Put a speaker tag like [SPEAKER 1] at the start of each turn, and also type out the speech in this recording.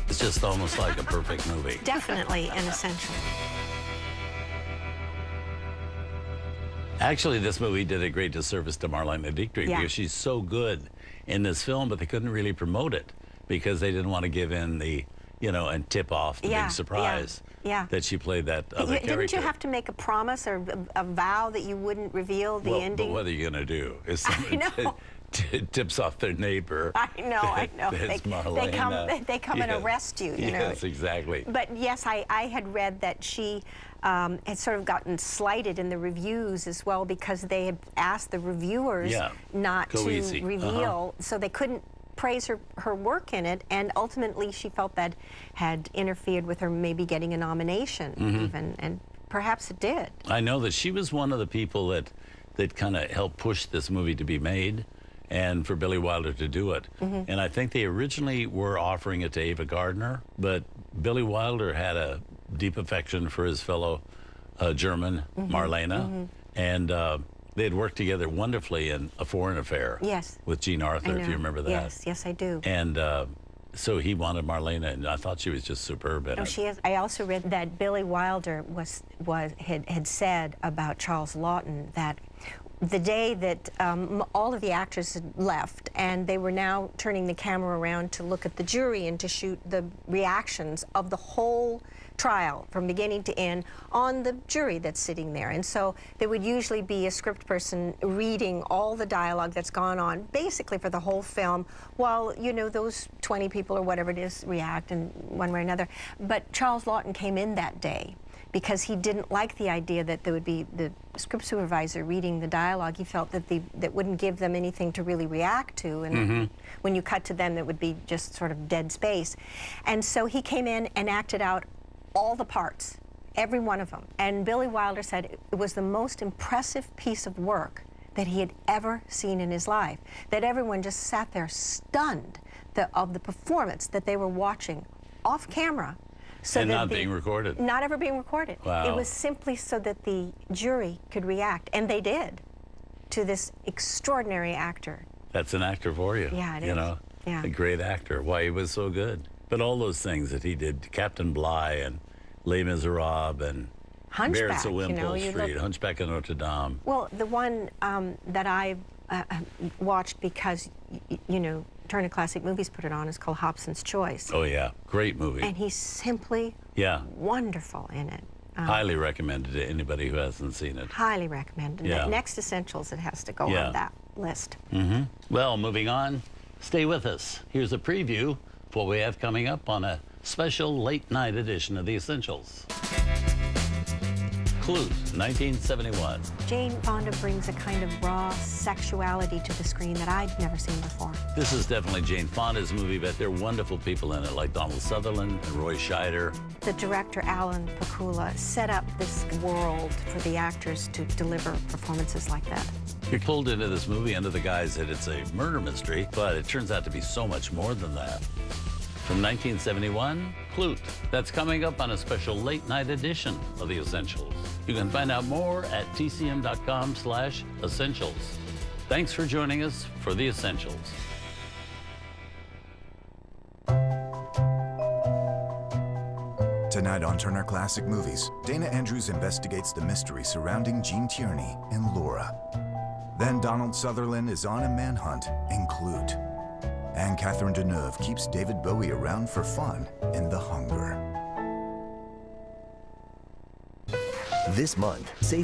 [SPEAKER 1] It's just almost like a perfect movie.
[SPEAKER 2] Definitely an essential.
[SPEAKER 1] Actually, this movie did a great disservice to Marlene Dietrich because she's so good in this film, but they couldn't really promote it because they didn't want to give in the, and tip off the big surprise that she played that other character.
[SPEAKER 2] Didn't you have to make a promise or a vow that you wouldn't reveal the ending?
[SPEAKER 1] But what are you going to do if someone tips off their neighbor?
[SPEAKER 2] I know. They come and arrest you.
[SPEAKER 1] Yes, exactly.
[SPEAKER 2] But yes, I had read that she had sort of gotten slighted in the reviews as well because they had asked the reviewers not to reveal, so they couldn't praise her work in it, and ultimately she felt that had interfered with her maybe getting a nomination even, and perhaps it did.
[SPEAKER 1] I know that she was one of the people that kind of helped push this movie to be made and for Billy Wilder to do it. And I think they originally were offering it to Ava Gardner, but Billy Wilder had a deep affection for his fellow German, Marlene, and they had worked together wonderfully in A Foreign Affair with Jean Arthur, if you remember that.
[SPEAKER 2] Yes, I do.
[SPEAKER 1] And so he wanted Marlene, and I thought she was just superb in it.
[SPEAKER 2] She is. I also read that Billy Wilder had said about Charles Laughton that the day that all of the actors had left and they were now turning the camera around to look at the jury and to shoot the reactions of the whole trial from beginning to end on the jury that's sitting there. And so there would usually be a script person reading all the dialogue that's gone on basically for the whole film while, those 20 people or whatever it is react in one way or another. But Charles Laughton came in that day because he didn't like the idea that there would be the script supervisor reading the dialogue. He felt that that wouldn't give them anything to really react to, and when you cut to them, it would be just sort of dead space. And so he came in and acted out all the parts, every one of them. And Billy Wilder said it was the most impressive piece of work that he had ever seen in his life, that everyone just sat there stunned of the performance that they were watching off camera. So
[SPEAKER 1] and not being recorded.
[SPEAKER 2] Not ever being recorded.
[SPEAKER 1] Wow.
[SPEAKER 2] It was simply so that the jury could react, and they did, to this extraordinary actor.
[SPEAKER 1] That's an actor for you.
[SPEAKER 2] Yeah, it is.
[SPEAKER 1] A great actor. Why he was so good. But all those things that he did, Captain Bligh and Les Miserables and
[SPEAKER 2] Hunchback,
[SPEAKER 1] Barrett's of Wimpole Street, Hunchback of Notre Dame.
[SPEAKER 2] Well, the one that I watched because, Turner Classic Movies put it on is called Hobson's Choice.
[SPEAKER 1] Oh, yeah. Great movie.
[SPEAKER 2] And he's simply wonderful in it.
[SPEAKER 1] Highly recommended to anybody who hasn't seen it.
[SPEAKER 2] Highly recommended. Next Essentials, it has to go on that list.
[SPEAKER 1] Well, moving on, stay with us. Here's a preview of what we have coming up on a special late-night edition of The Essentials. Clues, 1971.
[SPEAKER 2] Jane Fonda brings a kind of raw sexuality to the screen that I'd never seen before.
[SPEAKER 1] This is definitely Jane Fonda's movie, but there are wonderful people in it, like Donald Sutherland and Roy Scheider.
[SPEAKER 2] The director, Alan Pakula, set up this world for the actors to deliver performances like that.
[SPEAKER 1] You're pulled into this movie under the guise that it's a murder mystery, but it turns out to be so much more than that. From 1971, Clute. That's coming up on a special late-night edition of The Essentials. You can find out more at tcm.com/essentials. Thanks for joining us for The Essentials.
[SPEAKER 3] Tonight on Turner Classic Movies, Dana Andrews investigates the mystery surrounding Gene Tierney and Laura. Then Donald Sutherland is on a manhunt in Clute. And Catherine Deneuve keeps David Bowie around for fun in The Hunger.
[SPEAKER 4] This month, save